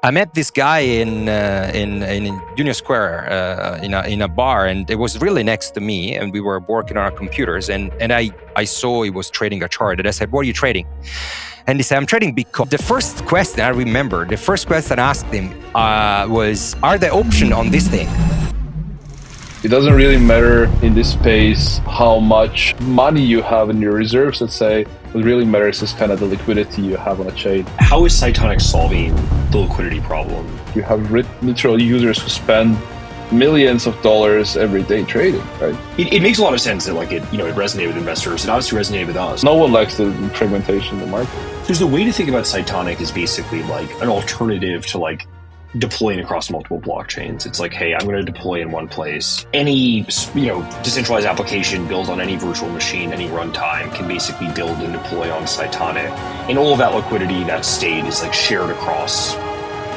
I met this guy in Union Square in a bar, and it was really next to me, and we were working on our computers, and I saw he was trading a chart, and I said, "What are you trading?" And he said, "I'm trading Bitcoin." The first question I remember, the first question I asked him was, "Are there options on this thing?" It doesn't really matter in this space how much money you have in your reserves, let's say. What really matters is kind of the liquidity you have on a chain. How is Cytonic solving the liquidity problem? You have literal users who spend millions of dollars every day trading, right? It makes a lot of sense that it resonated with investors. It obviously resonated with us. No one likes the fragmentation in the market. There's a way to think about Cytonic as basically like an alternative to deploying across multiple blockchains. It's like, hey, I'm going to deploy in one place. Any, decentralized application built on any virtual machine, any runtime can basically build and deploy on Cytonic. And all of that liquidity, that state is shared across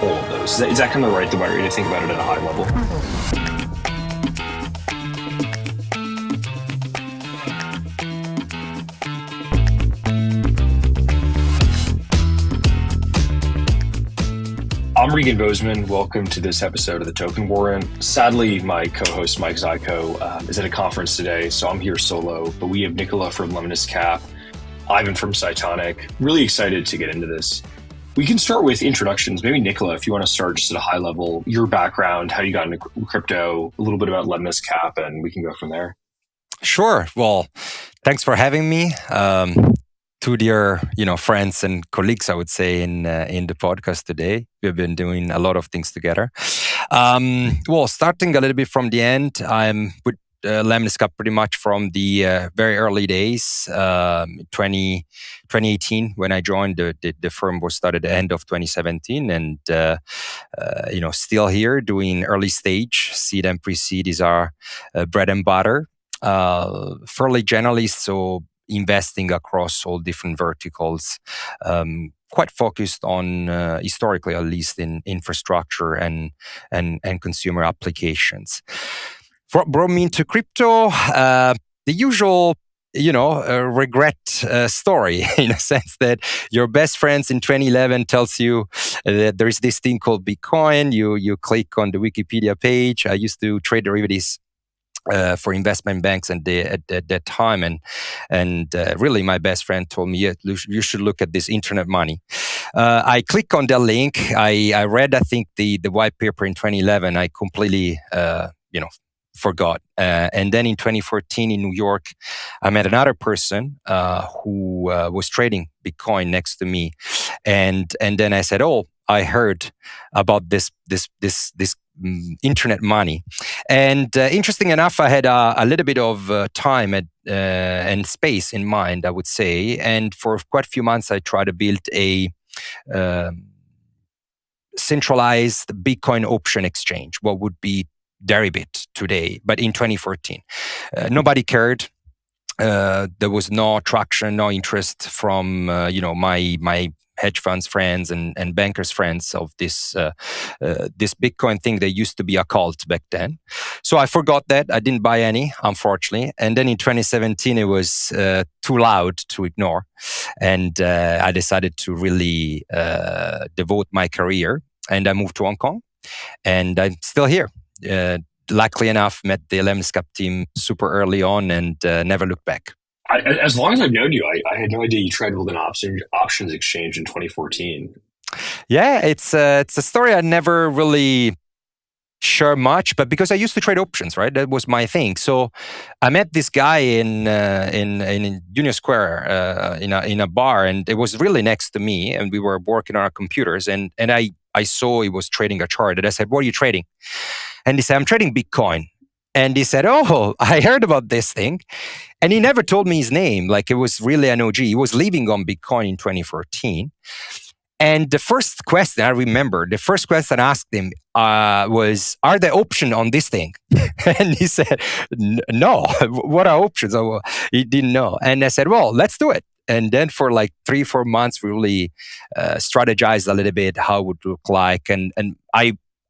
all of those. Is that kind of the right way to think about it at a high level? I'm Regan Bozman. Welcome to this episode of the Token Warrant. Sadly, my co-host Mike Zyko is at a conference today, so I'm here solo. But we have Nicola from Lemniscap, Ivan from Cytonic. Really excited to get into this. We can start with introductions. Maybe Nicola, if you want to start just at a high level, your background, how you got into crypto, a little bit about Lemniscap, and we can go from there. Sure. Well, thanks for having me. To dear, friends and colleagues, I would say in the podcast today, we've been doing a lot of things together. Well, starting a little bit from the end, I'm with Lemniscap pretty much from the very early days, 2018 when I joined. The firm was started at the end of 2017, and still here doing early stage seed and pre-seed is our bread and butter. Fairly generalist, so investing across all different verticals, quite focused on historically, at least, in infrastructure and consumer applications. What brought me into crypto? The usual, regret story, in a sense that your best friends in 2011 tells you that there is this thing called Bitcoin. You click on the Wikipedia page. I used to trade derivatives for investment banks at that time, and really my best friend told me, yeah, you should look at this internet money. I click on the link. I read, I think, the white paper in 2011. I completely forgot. And then in 2014 in New York, I met another person who was trading Bitcoin next to me, and then I said, oh, I heard about this internet money. And interesting enough, I had a little bit of time and space in mind, I would say. And for quite a few months, I tried to build a centralized Bitcoin option exchange, what would be Deribit today, but in 2014. Nobody cared. There was no traction, no interest from my hedge funds friends and bankers friends of this Bitcoin thing. They used to be a cult back then. So I forgot that. I didn't buy any, unfortunately. And then in 2017, it was too loud to ignore. And I decided to really devote my career. And I moved to Hong Kong. And I'm still here. Luckily enough, met the Lemniscap team super early on and never looked back. As long as I've known you, I had no idea you tried to build an options exchange in 2014. Yeah, it's a story I never really share much, but because I used to trade options, right? That was my thing. So I met this guy in Union Square in a bar, and it was really next to me, and we were working on our computers, and I saw he was trading a chart, and I said, "What are you trading?" And he said, "I'm trading Bitcoin." And he said, "Oh, I heard about this thing." And he never told me his name. Like, it was really an OG. He was leaving on Bitcoin in 2014. And the first question I remember, the first question I asked him was, "Are there options on this thing?" And he said, "No, what are options?" Oh, he didn't know. And I said, "Well, let's do it." And then for 3-4 months, we really strategized a little bit how it would look like. And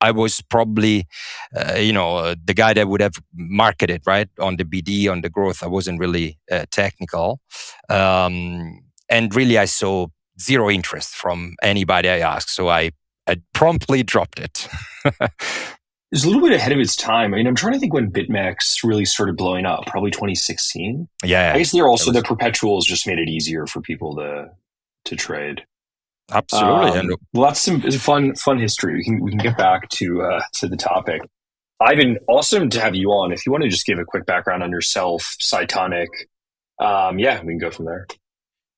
I was probably, the guy that would have marketed, right, on the BD, on the growth. I wasn't really technical. And really, I saw zero interest from anybody I asked. So I had promptly dropped it. It's a little bit ahead of its time. I mean, I'm trying to think when BitMEX really started blowing up, probably 2016. Yeah. I guess there also the perpetuals just made it easier for people to trade. Absolutely. Well, that's some fun history. We can get back to the topic. Ivan, awesome to have you on. If you want to just give a quick background on yourself, Cytonic, we can go from there.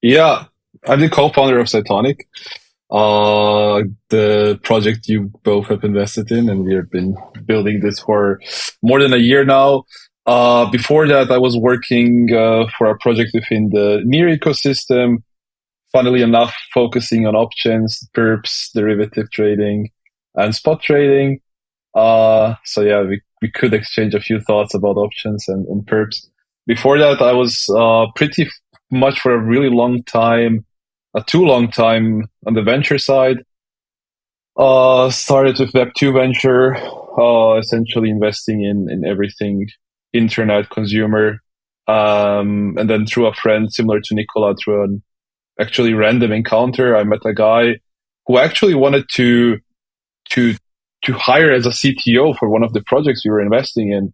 Yeah, I'm the co-founder of Cytonic, the project you both have invested in, and we have been building this for more than a year now. Before that, I was working for a project within the NEAR ecosystem, funnily enough, focusing on options, perps, derivative trading, and spot trading. We could exchange a few thoughts about options and perps. Before that, I was pretty much for a really long time, too long time on the venture side. Started with Web2 venture, essentially investing in everything internet consumer. And then through a friend similar to Nicola, through an actually random encounter, I met a guy who actually wanted to hire as a CTO for one of the projects we were investing in,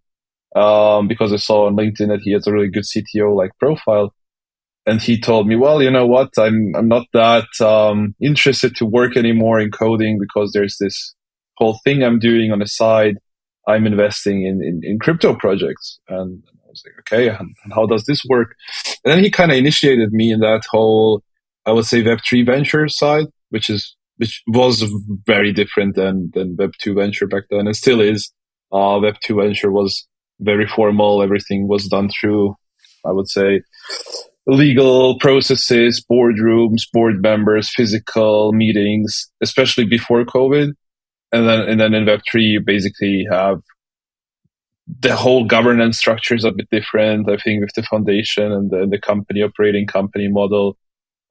because I saw on LinkedIn that he has a really good CTO like profile. And he told me, well, you know what, I'm not that interested to work anymore in coding because there's this whole thing I'm doing on the side. I'm investing in crypto projects. And I was like, okay, and how does this work? And then he kind of initiated me in that whole, I would say, Web3 venture side, which was very different than Web2 venture back then, and still is. Web2 venture was very formal. Everything was done through, I would say, legal processes, boardrooms, board members, physical meetings, especially before COVID. And then in Web3, you basically have the whole governance structure is a bit different, I think, with the foundation and the company operating company model.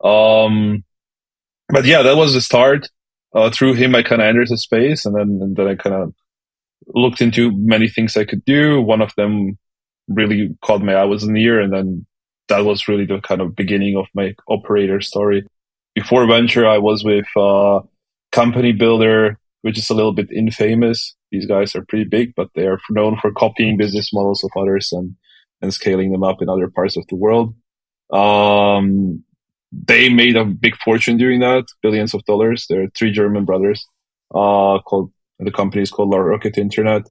But yeah, that was the start. Through him, I kind of entered the space, and then I kind of looked into many things I could do. One of them really caught my eye was NEAR, and then that was really the kind of beginning of my operator story. Before venture, I was with Company Builder, which is a little bit infamous. These guys are pretty big, but they are known for copying business models of others and scaling them up in other parts of the world. They made a big fortune doing that, billions of dollars. They're three German brothers. The company is called Rocket Internet,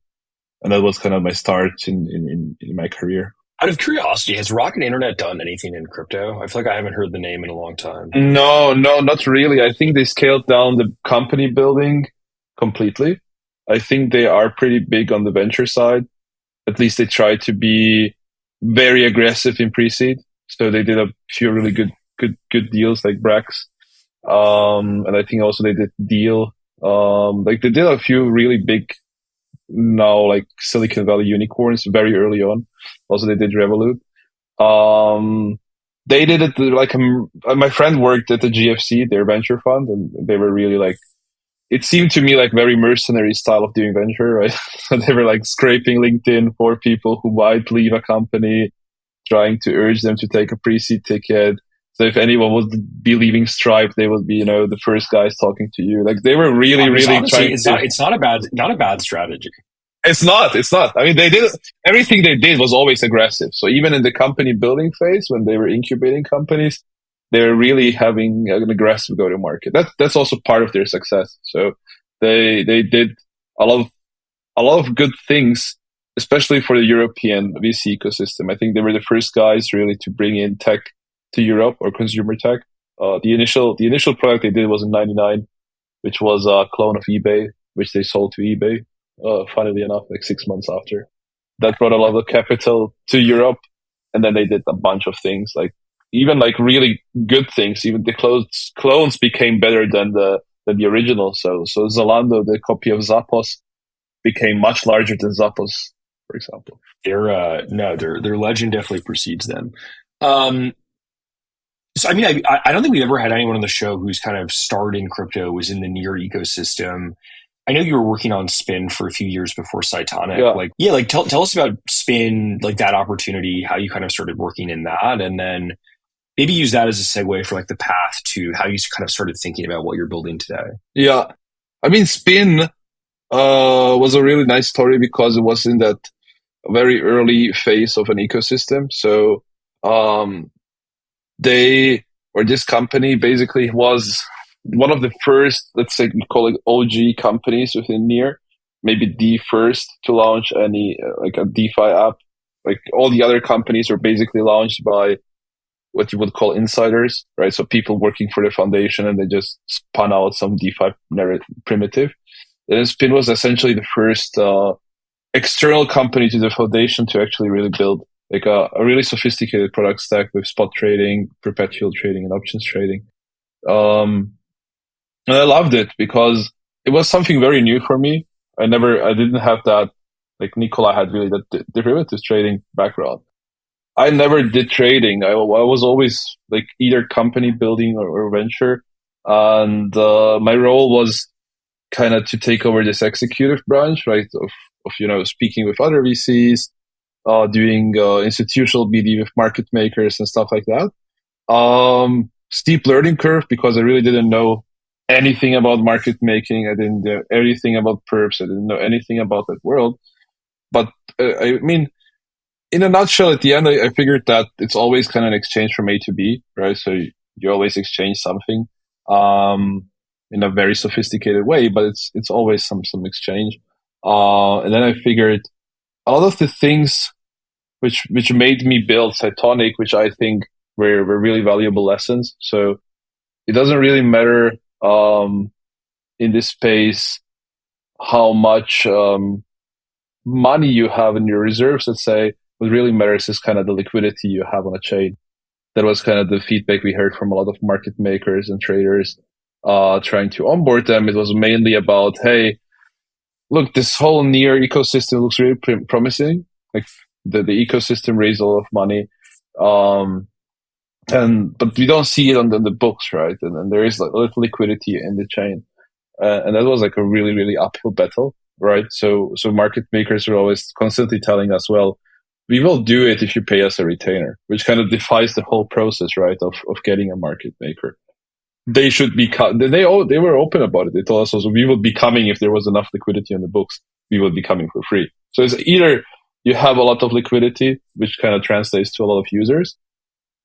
and that was kind of my start in my career. Out of curiosity, has Rocket Internet done anything in crypto? I feel like I haven't heard the name in a long time. No, not really. I think they scaled down the company building completely. I think they are pretty big on the venture side. At least they try to be very aggressive in pre-seed. So they did a few really good deals like Brax. And I think also they did Deal. They did a few really big now like Silicon Valley unicorns very early on. Also they did Revolut. They did it like my friend worked at the GFC, their venture fund, and they were really like, it seemed to me like very mercenary style of doing venture, right? So they were like scraping LinkedIn for people who might leave a company, trying to urge them to take a pre-seed ticket. So if anyone would be leaving Stripe, they would be, the first guys talking to you. Like they were really honestly, trying. It's not a bad strategy. It's not. I mean, everything they did was always aggressive. So even in the company building phase, when they were incubating companies, they were really having an aggressive go-to-market. That's also part of their success. So they did a lot of good things, especially for the European VC ecosystem. I think they were the first guys really to bring in tech to Europe, or consumer tech. The initial product they did was in '99, which was a clone of eBay, which they sold to eBay. Funnily enough, like 6 months after. That brought a lot of capital to Europe, and then they did a bunch of things, like even like really good things. Even the clones became better than the original. So Zalando, the copy of Zappos, became much larger than Zappos, for example. Their legend definitely precedes them. So, I mean, I don't think we've ever had anyone on the show who's kind of started in crypto, was in the NEAR ecosystem. I know you were working on Spin for a few years before Cytonic. Yeah. Tell us about Spin, like that opportunity, how you kind of started working in that, and then maybe use that as a segue for like the path to how you kind of started thinking about what you're building today. Yeah. I mean, Spin was a really nice story because it was in that very early phase of an ecosystem. So this company basically was one of the first, let's say, we call it OG companies within Near, maybe the first to launch any like a DeFi app. Like all the other companies were basically launched by what you would call insiders, right? So people working for the foundation, and they just spun out some DeFi primitive. And Spin was essentially the first external company to the foundation to actually really build like a really sophisticated product stack with spot trading, perpetual trading, and options trading. And I loved it because it was something very new for me. I didn't have that, like Nicola had really that derivatives trading background. I never did trading. I was always like either company building or venture. And my role was kind of to take over this executive branch, right? Of speaking with other VCs, doing institutional BD with market makers and stuff like that. Steep learning curve because I really didn't know anything about market making. I didn't know anything about perps. I didn't know anything about that world. But I mean, in a nutshell, at the end, I figured that it's always kind of an exchange from A to B, right? So you always exchange something in a very sophisticated way, but it's always some exchange. And then I figured a lot of the things which made me build Cytonic, which I think were really valuable lessons. So it doesn't really matter in this space how much money you have in your reserves, let's say. What really matters is kind of the liquidity you have on a chain. That was kind of the feedback we heard from a lot of market makers and traders trying to onboard them. It was mainly about, hey, look, this whole Near ecosystem looks really promising. Like the ecosystem raised a lot of money. But we don't see it on the books, right? And there is like a little liquidity in the chain. And that was like a really, really uphill battle, right? So market makers were always constantly telling us, well, we will do it if you pay us a retainer, which kind of defies the whole process, right? Of getting a market maker. They should be, they were open about it. They told us also, we would be coming if there was enough liquidity on the books, we would be coming for free. So it's either you have a lot of liquidity, which kind of translates to a lot of users,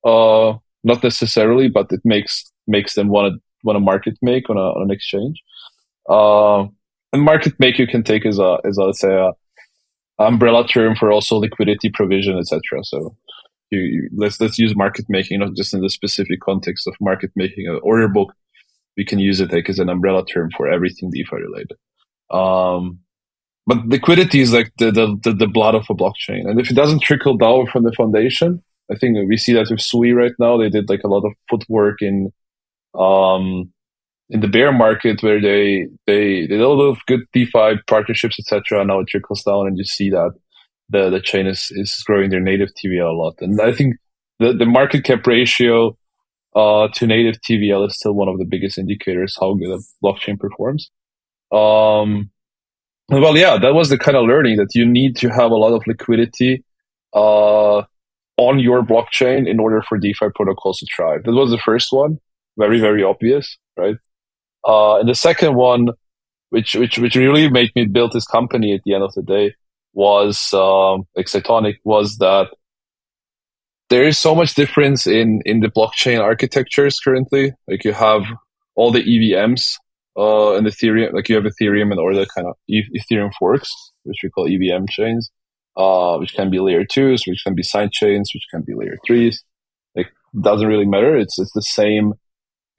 not necessarily, but it makes them want to market make on an exchange. And market make you can take as let's say a umbrella term for also liquidity provision, etc. So let's use market making not just in the specific context of market making an order book. We can use it like as an umbrella term for everything DeFi related. But liquidity is like the blood of a blockchain, and if it doesn't trickle down from the foundation, I think we see that with Sui right now. They did like a lot of footwork in the bear market where they did a lot of good DeFi partnerships, etc. Now it trickles down, and you see that the chain is growing their native TVL a lot. And I think the market cap ratio to native TVL is still one of the biggest indicators how good a blockchain performs. Well, yeah, that was the kind of learning that you need to have a lot of liquidity on your blockchain in order for DeFi protocols to thrive. That was the first one, very, very obvious, right? And the second one, which really made me build this company at the end of the day, was like Cytonic, was that there is so much difference in the blockchain architectures currently. Like you have all the EVMs and Ethereum, like you have Ethereum and all the kind of Ethereum forks, which we call EVM chains, which can be layer 2s, which can be side chains, which can be layer 3s. Like doesn't really matter. It's the same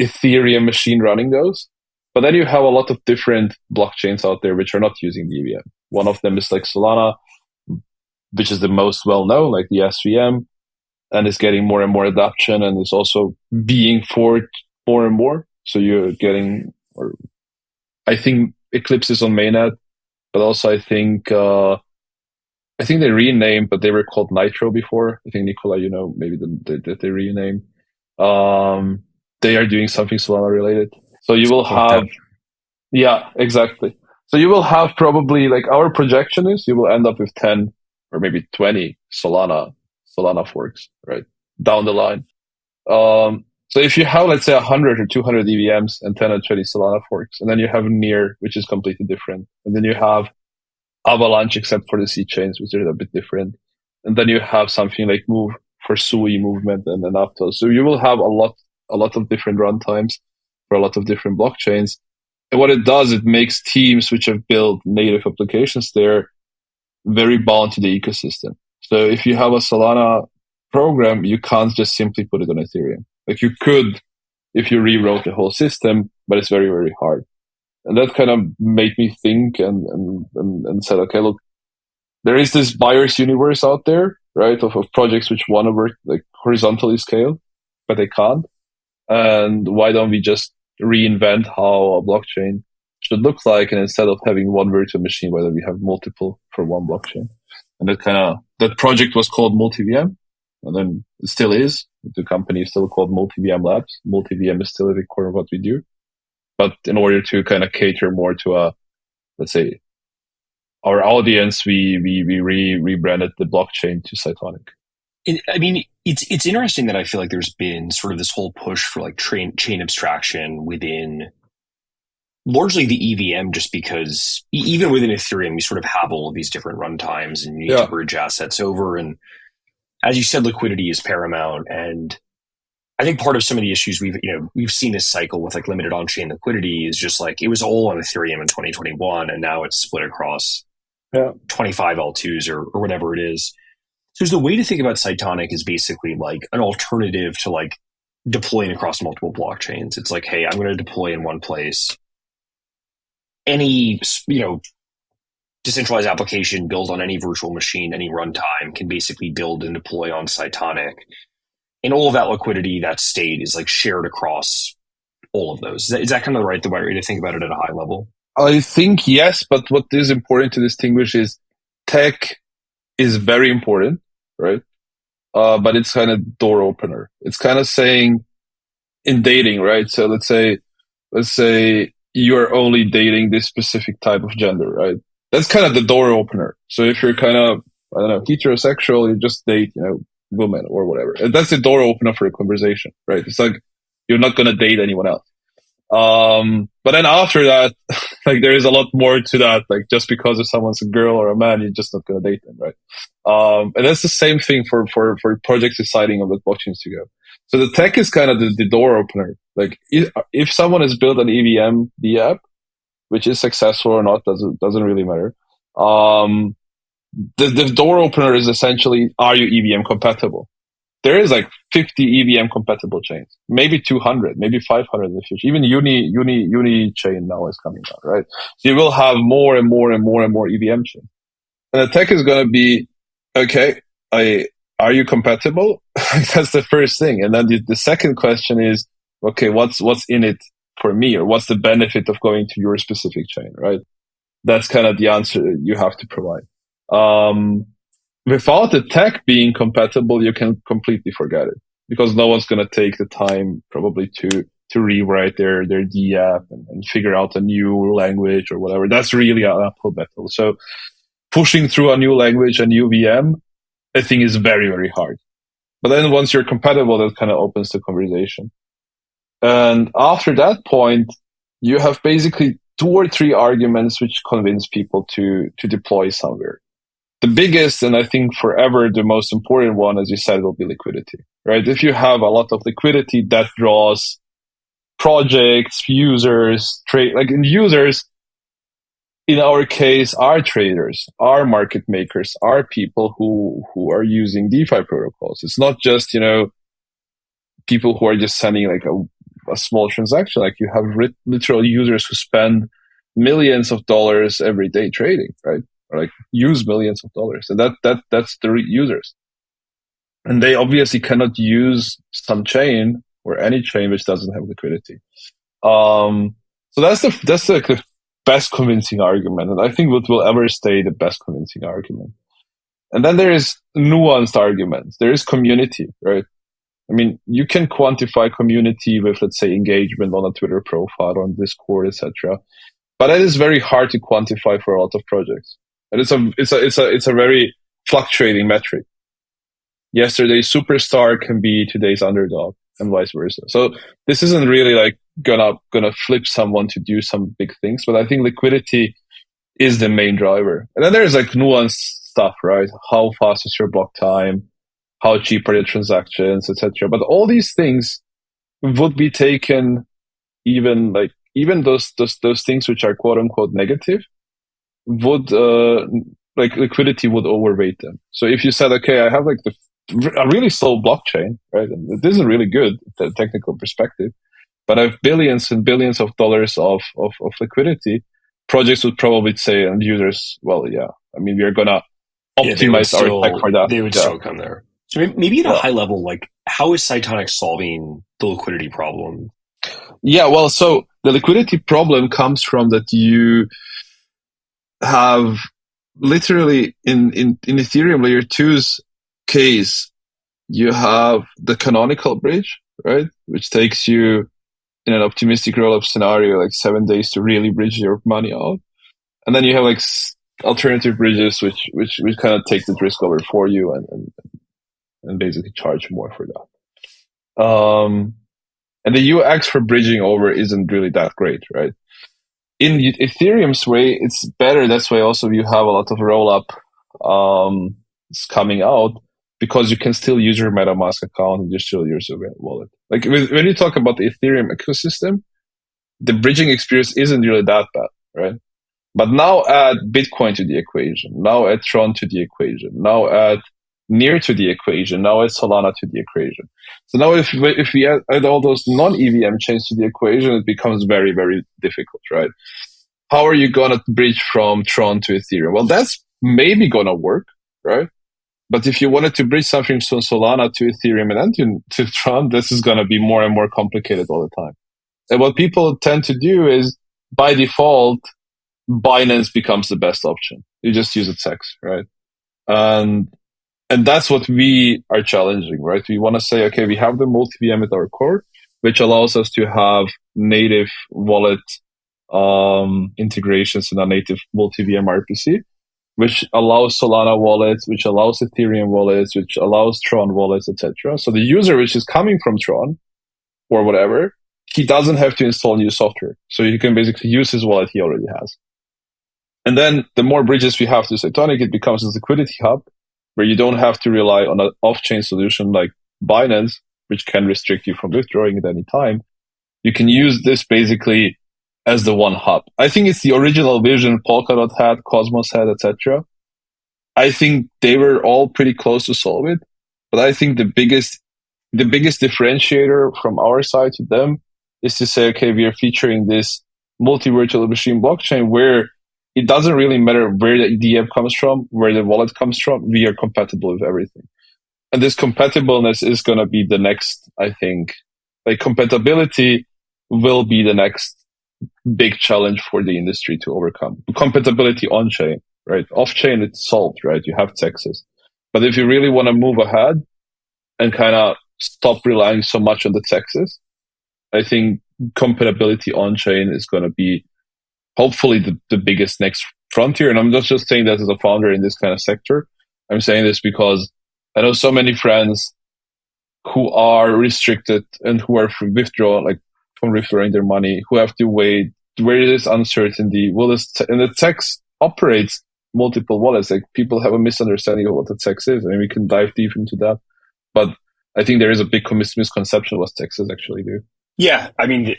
Ethereum machine running those. But then you have a lot of different blockchains out there which are not using the EVM. One of them is like Solana, which is the most well-known, like the SVM, and is getting more and more adoption and is also being forked more and more. So you're getting, or I think Eclipse is on mainnet, but also I think they renamed, but they were called Nitro before. I think Nicola, maybe they renamed. They are doing something Solana related. So you will have, yeah, exactly. So you will have probably like our projection is you will end up with 10 or maybe 20 Solana forks, right? Down the line. So if you have, let's say, 100 or 200 EVMs and 10 or 20 Solana forks, and then you have Near, which is completely different, and then you have Avalanche, except for the C chains, which are a bit different, and then you have something like Move for Sui movement and then Aptos. So you will have a lot of different runtimes for a lot of different blockchains. And what it does, it makes teams which have built native applications there very bound to the ecosystem. So if you have a Solana program, you can't just simply put it on Ethereum. Like you could if you rewrote the whole system, but it's very, very hard. And that kind of made me think and said, okay, look, there is this buyer's universe out there, right, of projects which want to work like horizontally scale, but they can't. And why don't we just reinvent how a blockchain should look like? And instead of having one virtual machine, whether we have multiple for one blockchain. And that project was called MultiVM. And then it still is. The company is still called MultiVM Labs. MultiVM is still at the core of what we do. But in order to kind of cater more to let's say, our audience, we rebranded the blockchain to Cytonic. I mean, it's interesting that I feel like there's been sort of this whole push for like chain abstraction within largely the EVM, just because even within Ethereum, you sort of have all of these different runtimes and you need to bridge assets over. And as you said, liquidity is paramount. And I think part of some of the issues we've seen this cycle with like limited on-chain liquidity is just like it was all on Ethereum in 2021, and now it's split across 25 L2s or whatever it is. So the way to think about Cytonic is basically like an alternative to like deploying across multiple blockchains. It's like, hey, I'm going to deploy in one place. Any, decentralized application built on any virtual machine, any runtime can basically build and deploy on Cytonic. And all of that liquidity, that state is like shared across all of those. Is that kind of the right way to think about it at a high level? I think yes, but what is important to distinguish is tech is very important, right? But it's kind of door opener. It's kind of saying in dating, right? So let's say you are only dating this specific type of gender, right? That's kind of the door opener. So if you're kind of, I don't know, heterosexual, you just date, women or whatever. And that's the door opener for a conversation, right? It's like, you're not going to date anyone else. But then after that, like there is a lot more to that. Like just because if someone's a girl or a man, you're just not going to date them, right? And that's the same thing for projects deciding on what blockchains to go. So the tech is kind of the door opener. Like if someone has built an EVM, the app, which is successful or not, doesn't really matter. The door opener is essentially, are you EVM compatible? There is like 50 EVM compatible chains, maybe 200, maybe 500 in the future. Even Uni chain now is coming out, right? So you will have more and more and more and more EVM chains. And the tech is going to be, okay, are you compatible? That's the first thing. And then the second question is, okay, what's in it for me, or what's the benefit of going to your specific chain, right? That's kind of the answer you have to provide. Without the tech being compatible, you can completely forget it, because no one's going to take the time probably to rewrite their D app and figure out a new language or whatever. That's really an uphill battle. So pushing through a new language, a new VM, I think is very, very hard. But then once you're compatible, that kind of opens the conversation. And after that point, you have basically 2 or 3 arguments which convince people to deploy somewhere. The biggest, and I think forever the most important one, as you said, will be liquidity, right? If you have a lot of liquidity, that draws projects, users, users, in our case, are traders, are market makers, are people who are using DeFi protocols. It's not just, people who are just sending like a small transaction. Like you have literal users who spend millions of dollars every day trading, right? Or like use millions of dollars. And that's the users. And they obviously cannot use some chain or any chain which doesn't have liquidity. So that's the best convincing argument. And I think what will ever stay the best convincing argument. And then there is nuanced arguments. There is community, right? I mean, you can quantify community with, let's say, engagement on a Twitter profile, on Discord, etc. But it is very hard to quantify for a lot of projects. And it's a very fluctuating metric. Yesterday's superstar can be today's underdog. and vice versa. So this isn't really like gonna flip someone to do some big things, but I think liquidity is the main driver. And then there's like nuanced stuff, right? How fast is your block time? How cheap are the transactions, etc. But all these things would be taken, even those things which are quote unquote negative, would like liquidity would overweight them. So if you said, okay, I have like a really slow blockchain, right? And this is really good from a technical perspective, but I have billions and billions of dollars of liquidity. Projects would probably say, and users, well, yeah, I mean, we are gonna optimize our tech for that. They would still come there. So maybe at a high level, like how is Cytonic solving the liquidity problem? Yeah, well, so the liquidity problem comes from that you have literally in Ethereum layer 2's case, you have the canonical bridge, right? Which takes you in an optimistic rollup scenario, like 7 days to really bridge your money out. And then you have like alternative bridges, which kind of take the risk over for you and basically charge more for that. And the UX for bridging over isn't really that great, right? In Ethereum's way, it's better. That's why also you have a lot of rollup coming out, because you can still use your MetaMask account and you still use your wallet. Like when you talk about the Ethereum ecosystem, the bridging experience isn't really that bad, right? But now add Bitcoin to the equation, now add Tron to the equation, now add Near to the equation, now add Solana to the equation. So now if we add all those non-EVM chains to the equation, it becomes very, very difficult, right? How are you going to bridge from Tron to Ethereum? Well, that's maybe going to work, right? But if you wanted to bridge something from Solana to Ethereum and then to Tron, this is going to be more and more complicated all the time. And what people tend to do is, by default, Binance becomes the best option. You just use its X, right? And that's what we are challenging, right? We want to say, okay, we have the multi-VM at our core, which allows us to have native wallet integrations in a native multi-VM RPC, which allows Solana wallets, which allows Ethereum wallets, which allows Tron wallets, etc. So the user which is coming from Tron or whatever, he doesn't have to install new software. So he can basically use his wallet he already has. And then the more bridges we have to Cytonic, it becomes a liquidity hub where you don't have to rely on an off-chain solution like Binance, which can restrict you from withdrawing at any time. You can use this basically as the one hub. I think it's the original vision Polkadot had, Cosmos had, etc. I think they were all pretty close to solve it, but I think the biggest differentiator from our side to them is to say, okay, we are featuring this multi-virtual machine blockchain where it doesn't really matter where the EDM comes from, where the wallet comes from. We are compatible with everything. And this compatibleness is going to be the next, I think, like compatibility will be the next big challenge for the industry to overcome. Compatibility on chain, right? Off chain, it's solved, right? You have Texas. But if you really want to move ahead and kind of stop relying so much on the Texas, I think compatibility on chain is going to be hopefully the biggest next frontier. And I'm not just saying that as a founder in this kind of sector. I'm saying this because I know so many friends who are restricted and who are from withdrawing their money, who have to wait, where there is uncertainty. And the TEX operates multiple wallets. Like people have a misunderstanding of what the TEX is. I mean, we can dive deep into that. But I think there is a big misconception of what TEXes actually do. Yeah. I mean,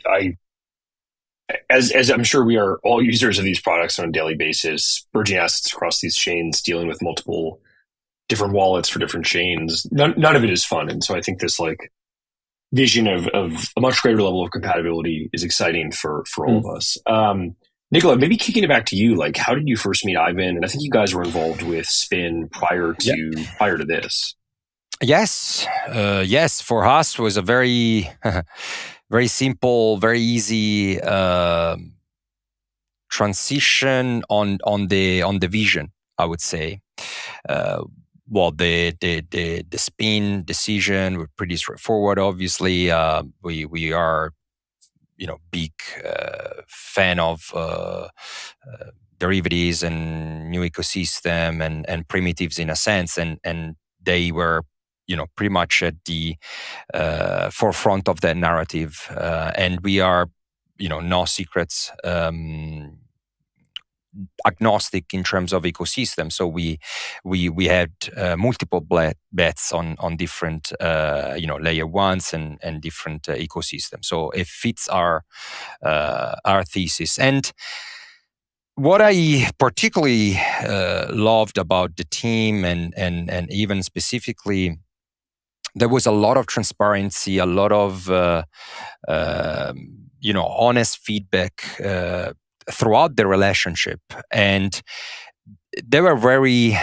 as I'm sure we are all users of these products on a daily basis, bridging assets across these chains, dealing with multiple different wallets for different chains, none of it is fun. And so I think this like vision of a much greater level of compatibility is exciting for all of us. Nicola, maybe kicking it back to you, like how did you first meet Ivan? And I think you guys were involved with Spin prior to this. Yes. For us, it was a very, very simple, very easy transition on the vision, I would say. The Spin decision were pretty straightforward. Obviously, we are, big fan of derivatives and new ecosystem and primitives in a sense, and they were pretty much at the forefront of that narrative, and we are, no secrets, agnostic in terms of ecosystem. So we had multiple bets on different layer ones and different ecosystems. So it fits our thesis. And what I particularly loved about the team and even specifically, there was a lot of transparency, a lot of honest feedback throughout the relationship, and they were very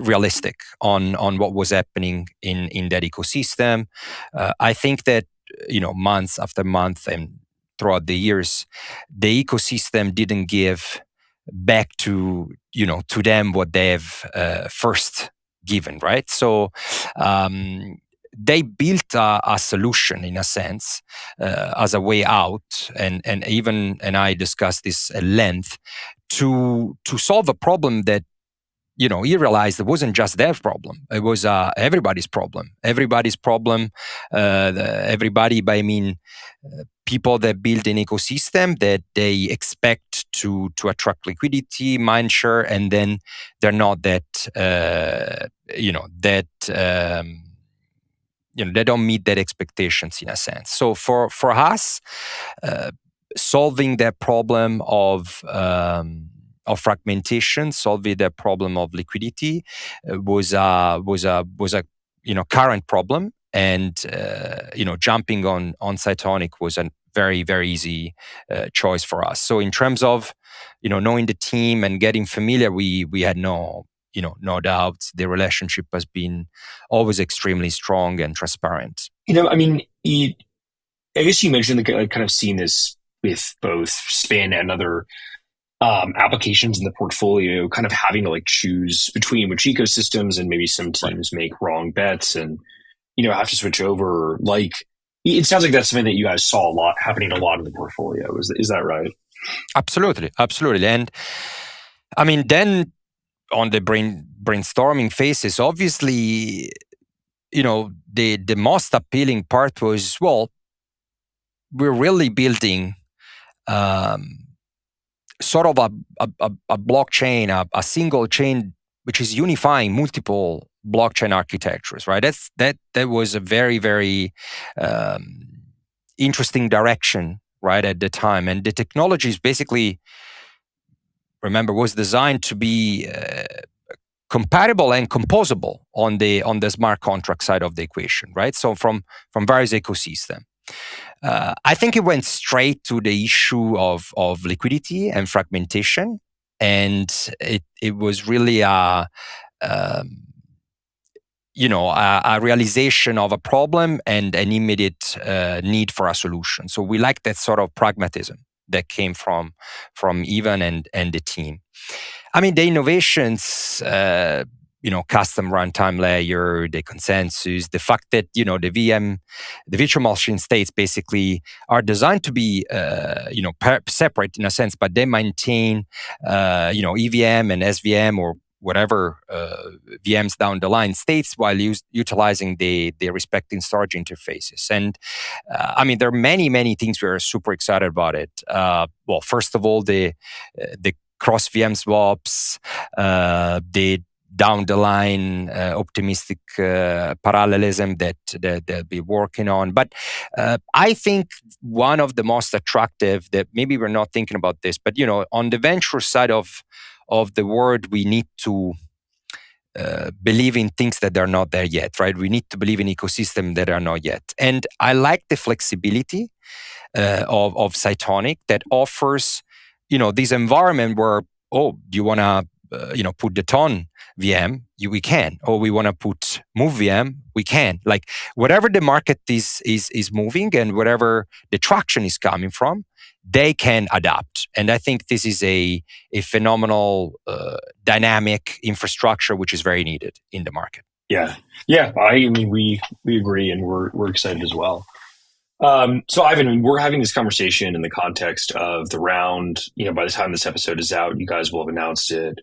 realistic on what was happening in that ecosystem. I think that months after month and throughout the years, the ecosystem didn't give back to them what they've first given, right? So they built a solution in a sense as a way out, and I discussed this at length to solve a problem that he realized it wasn't just their problem; it was everybody's problem. Everybody's problem. Everybody, by I mean, people that build an ecosystem that they expect to attract liquidity, mindshare, and then they're not that they don't meet that expectations in a sense. So for us, solving that problem of fragmentation, solving that problem of liquidity was a current problem, and jumping on Cytonic was a very, very easy choice for us. So in terms of knowing the team and getting familiar, we had no doubts. The relationship has been always extremely strong and transparent. I guess you mentioned the kind of seeing this with both Spin and other applications in the portfolio, kind of having to choose between which ecosystems, and maybe some teams make wrong bets and have to switch over. It sounds like that's something that you guys saw happening a lot in the portfolio. Is that right? Absolutely. And I mean, then on the brainstorming phases, obviously, the most appealing part was, well, we're really building sort of a blockchain, a single chain, which is unifying multiple blockchain architectures, right? That was a very, very interesting direction, right, at the time. And the technology is basically, remember, was designed to be compatible and composable on the smart contract side of the equation, right? So from various ecosystems. I think it went straight to the issue of liquidity and fragmentation, and it was really a realization of a problem and an immediate need for a solution. So we like that sort of pragmatism that came from Ivan and the team. I mean, the innovations, custom runtime layer, the consensus, the fact that, the virtual machine states basically are designed to be, separate in a sense, but they maintain, EVM and SVM or whatever VMs down the line states while utilizing the respective storage interfaces. And there are many, many things we are super excited about it. Well, first of all, the cross VM swaps, the down the line optimistic parallelism that they'll be working on. But I think one of the most attractive, that maybe we're not thinking about this, but on the venture side of the world, we need to believe in things that are not there yet, right? We need to believe in ecosystems that are not yet. And I like the flexibility of Cytonic that offers this environment where, do you want to put the ton VM? We can. Or we want to put move VM? We can. Like whatever the market is moving and whatever the traction is coming from, they can adapt. And I think this is a phenomenal dynamic infrastructure which is very needed in the market. Yeah. I mean, we agree, and we're excited as well. So Ivan, we're having this conversation in the context of the round. By the time this episode is out, you guys will have announced it.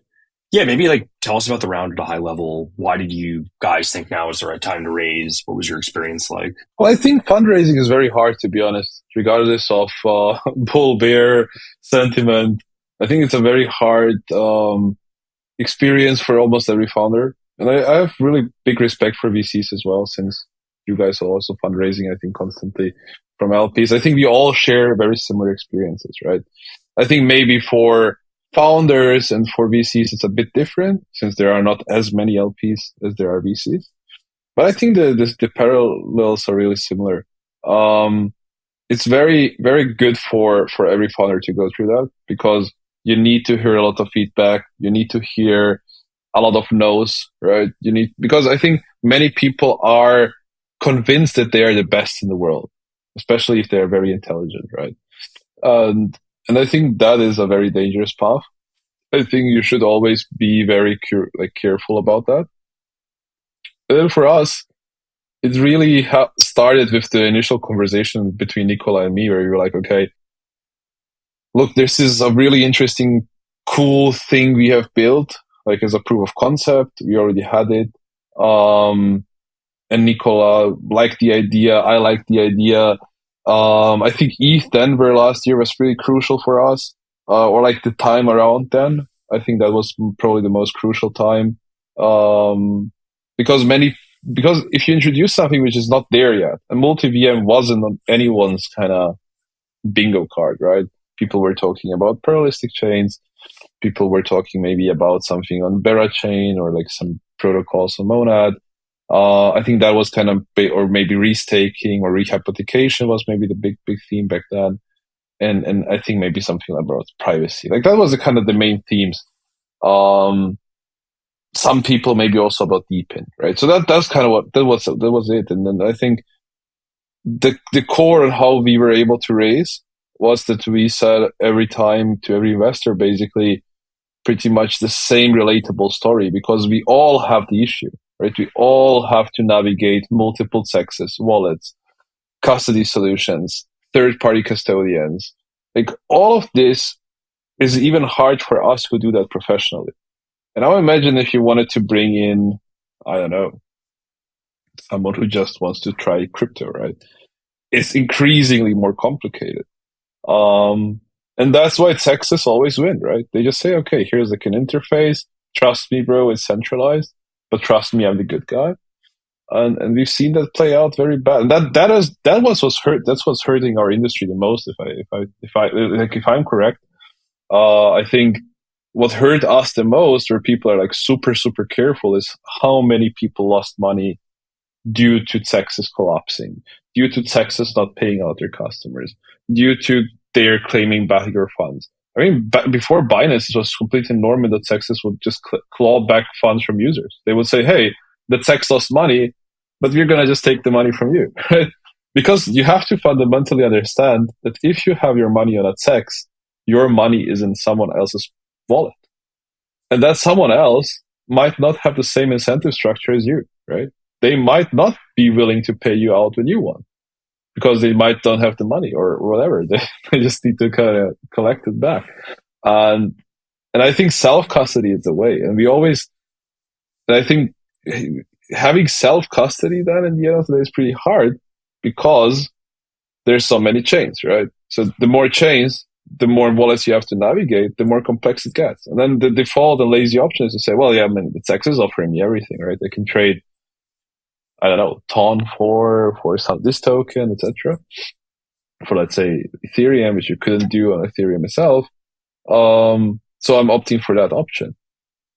Yeah, maybe like tell us about the round at a high level. Why did you guys think now is the right time to raise? What was your experience like? Well, I think fundraising is very hard, to be honest, regardless of bull bear sentiment. I think it's a very hard experience for almost every founder. And I have really big respect for VCs as well, since you guys are also fundraising, I think, constantly from LPs. I think we all share very similar experiences, right? I think maybe for founders and for VCs, it's a bit different since there are not as many LPs as there are VCs. But I think the parallels are really similar. It's very, very good for every founder to go through that because you need to hear a lot of feedback. You need to hear a lot of no's, right? Because I think many people are convinced that they are the best in the world, especially if they're very intelligent, right? And I think that is a very dangerous path. I think you should always be very careful about that. And then for us, it really started with the initial conversation between Nicola and me, where we were like, okay, look, this is a really interesting, cool thing we have built, like as a proof of concept. We already had it. And Nicola liked the idea. I liked the idea. I think ETH Denver last year was pretty crucial for us, or like the time around then. I think that was probably the most crucial time. Because if you introduce something which is not there yet, and multi-VM wasn't on anyone's kind of bingo card, right? People were talking about parallelistic chains. People were talking maybe about something on Bera chain or like some protocols on Monad. I think that was kind of or maybe restaking or rehypothecation was maybe the big theme back then. And I think maybe something about privacy. Like that was the main themes. Some people maybe also about DePIN, right? So that's kind of that was it. And then I think the core on how we were able to raise was that we said every time to every investor basically pretty much the same relatable story, because we all have the issue, right? We all have to navigate multiple CEXs, wallets, custody solutions, third-party custodians. Like all of this is even hard for us who do that professionally. And I imagine if you wanted to bring in, I don't know, someone who just wants to try crypto, right? It's increasingly more complicated. And that's why CEXs always win, right? They just say, okay, here's like an interface. Trust me, bro, it's centralized, but trust me, I'm the good guy. And we've seen that play out very bad. And that's what's hurting our industry the most. If I'm correct, I think what hurt us the most, where people are like super, super careful, is how many people lost money due to CEXs collapsing, due to CEXs not paying out their customers, due to their claiming backdoor funds. I mean, before Binance, it was completely normal that CEXs would just claw back funds from users. They would say, hey, the CEX lost money, but we're going to just take the money from you. Right? Because you have to fundamentally understand that if you have your money on a CEX, your money is in someone else's wallet. And that someone else might not have the same incentive structure as you, right? They might not be willing to pay you out when you want, because they might don't have the money or whatever. They just need to kind of collect it back. And I think self-custody is the way. And I think having self-custody then in the end of the day is pretty hard, because there's so many chains, right? So the more chains, the more wallets you have to navigate, the more complex it gets. And then the default and lazy option is to say, well, yeah, I mean, the CEX is offering me everything, right? They can trade, I don't know, TON for this token, etc. For, let's say, Ethereum, which you couldn't do on Ethereum itself. So I'm opting for that option.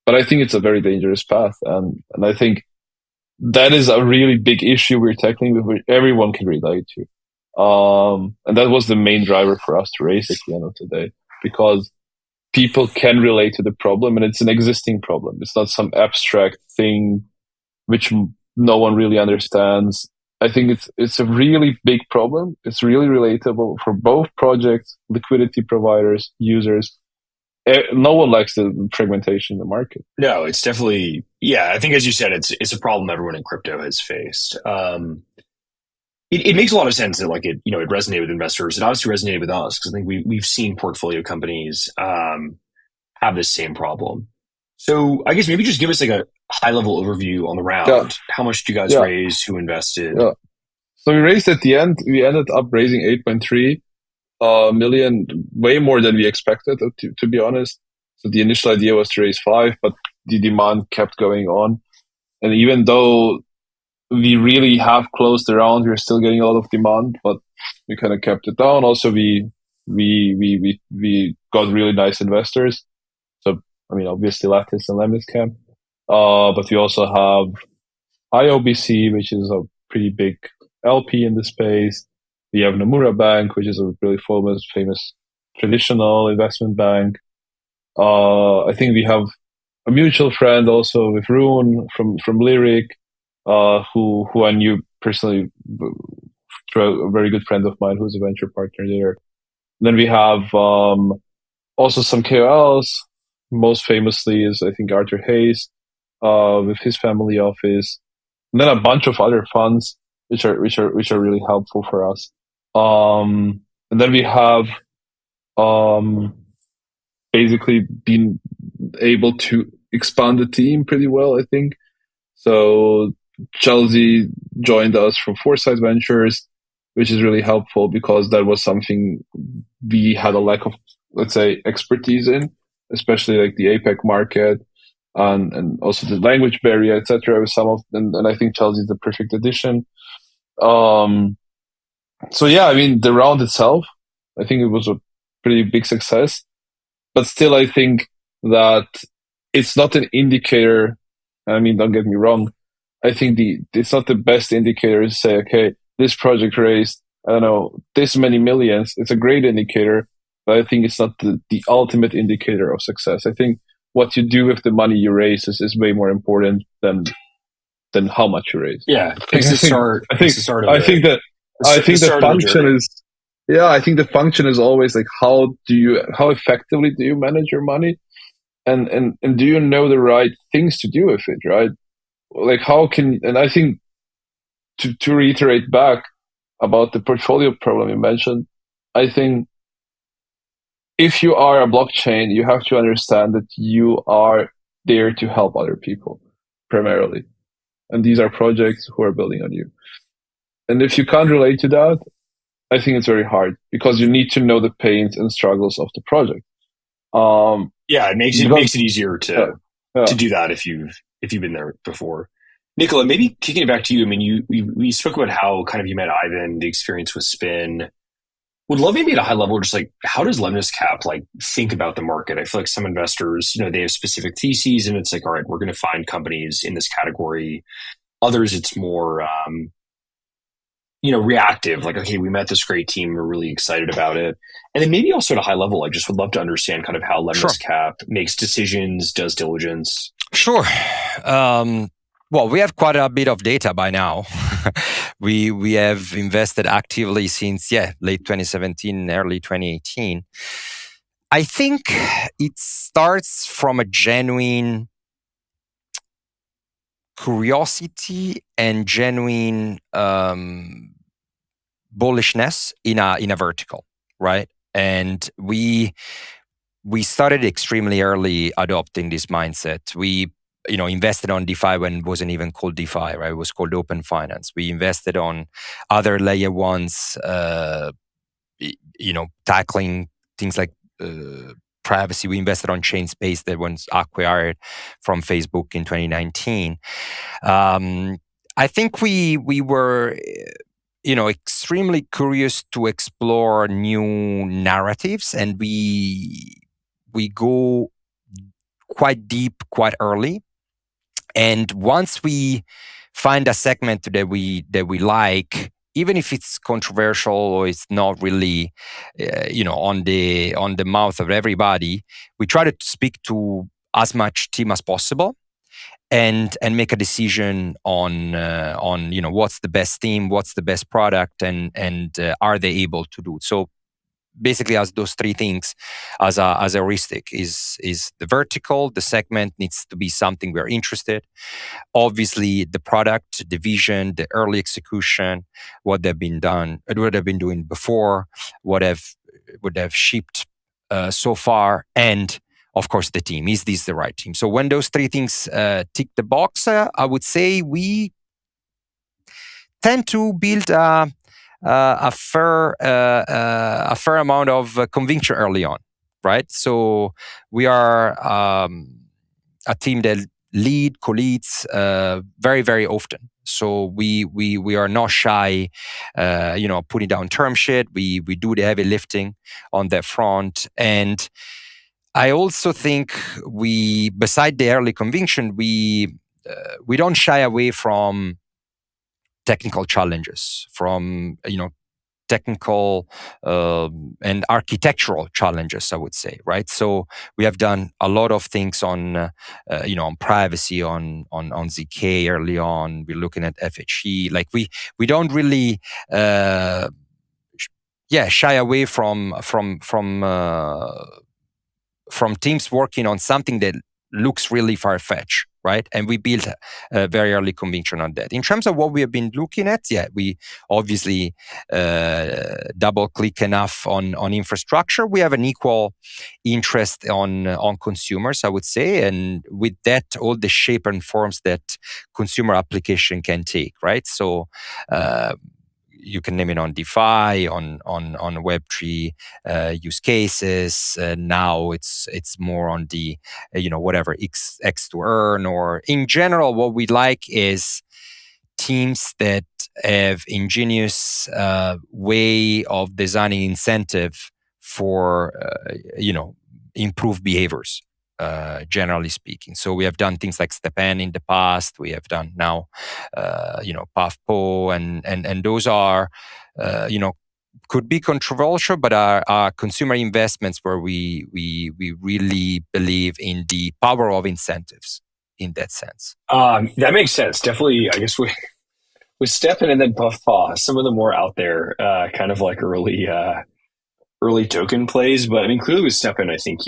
But I think it's a very dangerous path. And I think that is a really big issue we're tackling, which everyone can relate to. And that was the main driver for us to raise at the end of the day, because people can relate to the problem, and it's an existing problem. It's not some abstract thing which no one really understands. I think it's a really big problem. It's really relatable for both projects, liquidity providers, users. No one likes the fragmentation in the market. No, it's definitely, yeah. I think, as you said, it's a problem everyone in crypto has faced. It makes a lot of sense that it resonated with investors. It obviously resonated with us, because I think we've seen portfolio companies have this same problem. So I guess maybe just give us like a high level overview on the Yeah, round. How much did you guys yeah, raise? Who invested? yeah. So we raised at the end. We ended up raising 8.3 million, way more than we expected, to be honest. So the initial idea was to raise 5, but the demand kept going on. And even though we really have closed the round, we're still getting a lot of demand, but we kind of kept it down. Also, we got really nice investors. So, I mean, obviously Lattice and Lemniscap. But we also have IOBC, which is a pretty big LP in the space. We have Nomura Bank, which is a really famous traditional investment bank. I think we have a mutual friend also with Rune from Lyric, who I knew personally through a very good friend of mine who's a venture partner there. Then we have also some KOLs. Most famously is I think Arthur Hayes with his family office, and then a bunch of other funds which are really helpful for us. And then we have basically been able to expand the team pretty well, I think. So Chelsea joined us from Foresight Ventures, which is really helpful because that was something we had a lack of, let's say, expertise in, especially like the APAC market and also the language barrier, etc. With some of, and I think Chelsea is the perfect addition. So yeah, I mean, the round itself, I think it was a pretty big success, but still, I think that it's not an indicator. I mean, don't get me wrong. I think it's not the best indicator to say, okay, this project raised, I don't know, this many millions. It's a great indicator, but I think it's not the ultimate indicator of success. I think what you do with the money you raise is way more important than how much you raise. Yeah, it's the start. It's the start of I think that I think the function is, yeah, I think the function is always like how effectively do you manage your money, and do you know the right things to do with it, right? Like and I think to reiterate back about the portfolio problem you mentioned, I think if you are a blockchain, you have to understand that you are there to help other people primarily. And these are projects who are building on you. And if you can't relate to that, I think it's very hard because you need to know the pains and struggles of the project. Yeah, it makes it easier to do that if you've been there before. Nicola, maybe kicking it back to you. I mean, we spoke about how kind of you met Ivan, the experience with Spin. Would love maybe at a high level, just like how does Lemniscap like think about the market? I feel like some investors, they have specific theses, and it's like, all right, we're going to find companies in this category. Others, it's more, reactive. Like, okay, we met this great team, we're really excited about it. And then maybe also at a high level, I just would love to understand kind of how Lemniscap makes decisions, does diligence. Sure. Well, we have quite a bit of data by now. we have invested actively since late 2017, early 2018. I think it starts from a genuine curiosity and genuine bullishness in a vertical, right? And we started extremely early adopting this mindset. We invested on DeFi when it wasn't even called DeFi, right? It was called open finance. We invested on other layer ones, tackling things like privacy. We invested on ChainSpace that was acquired from Facebook in 2019. I think we were extremely curious to explore new narratives, and we go quite deep quite early. And once we find a segment that we like, even if it's controversial or it's not really on the mouth of everybody, we try to speak to as much team as possible and make a decision on what's the best team, what's the best product, and are they able to do it. So basically, as those three things as a heuristic is the vertical, the segment needs to be something we're interested. Obviously, the product, the vision, the early execution, what they've been doing before, what have shipped so far, and of course, the team. Is this the right team? So when those three things tick the box, I would say we tend to build a fair amount of conviction early on, right? So we are a team that co-leads very, very often. So we are not shy, putting down term sheet. We do the heavy lifting on that front. And I also think beside the early conviction, we don't shy away from technical challenges, from technical and architectural challenges, I would say, right? So we have done a lot of things on privacy, on ZK early on. We're looking at FHE. Like we don't really shy away from teams working on something that looks really far-fetched, right? And we built a very early conviction on that. In terms of what we have been looking at, we obviously double-click enough on infrastructure. We have an equal interest on consumers, I would say, and with that, all the shape and forms that consumer application can take, right? So you can name it on DeFi, on Web3 use cases. Now it's more on the whatever X to earn, or in general, what we like is teams that have ingenious way of designing incentive for improved behaviors. Generally speaking, so we have done things like Stepan in the past. We have done now, PAFPO, and those are, could be controversial, but are consumer investments where we really believe in the power of incentives in that sense. That makes sense. Definitely, I guess with Stepan and then PAFPO, some of the more out there, kind of like early token plays. But I mean, clearly with Stepan, I think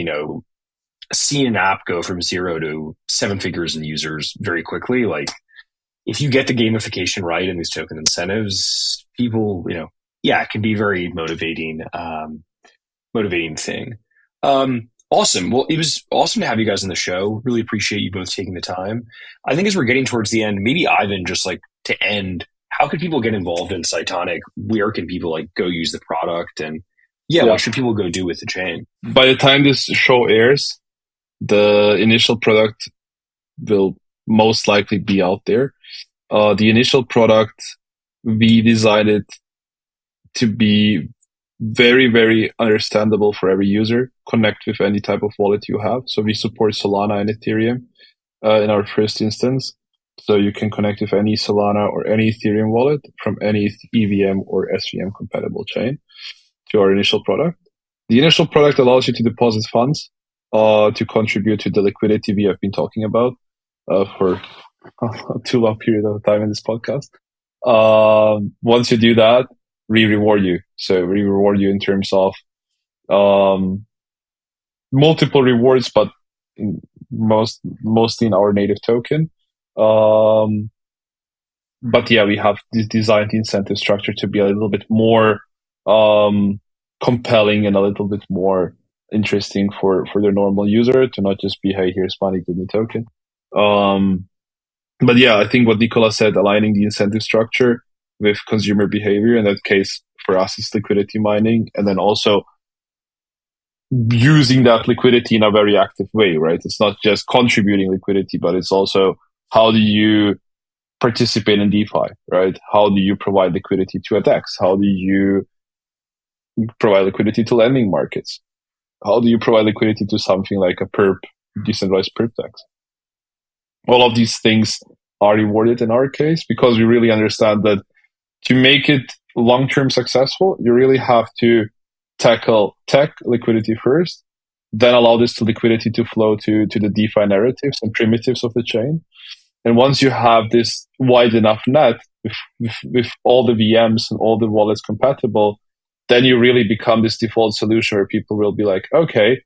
seeing an app go from 0 to 7 figures in users very quickly. Like, if you get the gamification right and these token incentives, people, it can be very motivating thing. Awesome. Well, it was awesome to have you guys on the show. Really appreciate you both taking the time. I think as we're getting towards the end, maybe Ivan, just like to end, how can people get involved in Cytonic? Where can people go use the product? And what should people go do with the chain? By the time this show airs, the initial product will most likely be out there. The initial product, we designed it to be very, very understandable for every user, connect with any type of wallet you have. So we support Solana and Ethereum in our first instance. So you can connect with any Solana or any Ethereum wallet from any EVM or SVM compatible chain to our initial product. The initial product allows you to deposit funds to contribute to the liquidity we have been talking about for a too long period of time in this podcast. Once you do that, we reward you. So we reward you in terms of multiple rewards, but mostly in our native token. But we have designed the incentive structure to be a little bit more compelling and a little bit more interesting for the normal user, to not just be, hey, here's money, give me token. But I think what Nicola said, aligning the incentive structure with consumer behavior, in that case for us it's liquidity mining, and then also using that liquidity in a very active way, right? It's not just contributing liquidity, but it's also how do you participate in DeFi, right? How do you provide liquidity to a DEX? How do you provide liquidity to lending markets? How do you provide liquidity to something like a perp, decentralized perp DEX? All of these things are rewarded in our case because we really understand that to make it long-term successful, you really have to tackle tech liquidity first, then allow this liquidity to flow to the DeFi narratives and primitives of the chain. And once you have this wide enough net with all the VMs and all the wallets compatible, then you really become this default solution where people will be like, okay,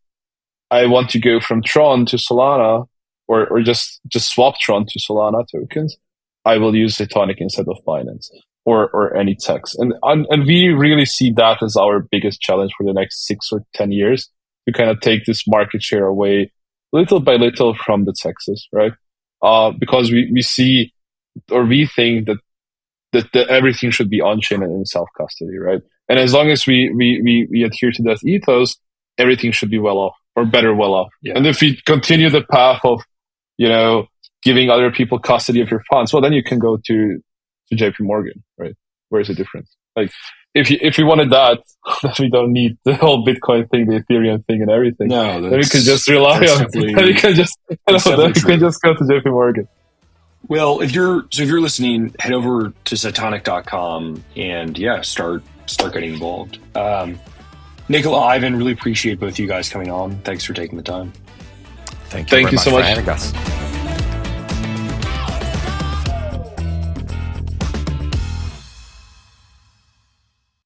I want to go from Tron to Solana, or just swap Tron to Solana tokens. I will use Cytonic instead of Binance or any DEX. And we really see that as our biggest challenge for the next 6 or 10 years, to kind of take this market share away little by little from the Texas, right? Because we see, or we think that everything should be on-chain and in self-custody, right? And as long as we adhere to that ethos, everything should be well off, or better well off. Yeah. And if we continue the path of, giving other people custody of your funds, well, then you can go to JP Morgan, right? Where's the difference? Like, if we wanted that, then we don't need the whole Bitcoin thing, the Ethereum thing, and everything. No, then we can just rely on. Then we can just go to JP Morgan. Well, if you're listening, head over to Cytonic.com and start getting involved. Nicola, Ivan, really appreciate both you guys coming on. Thanks for taking the time. Thank you so much for having us.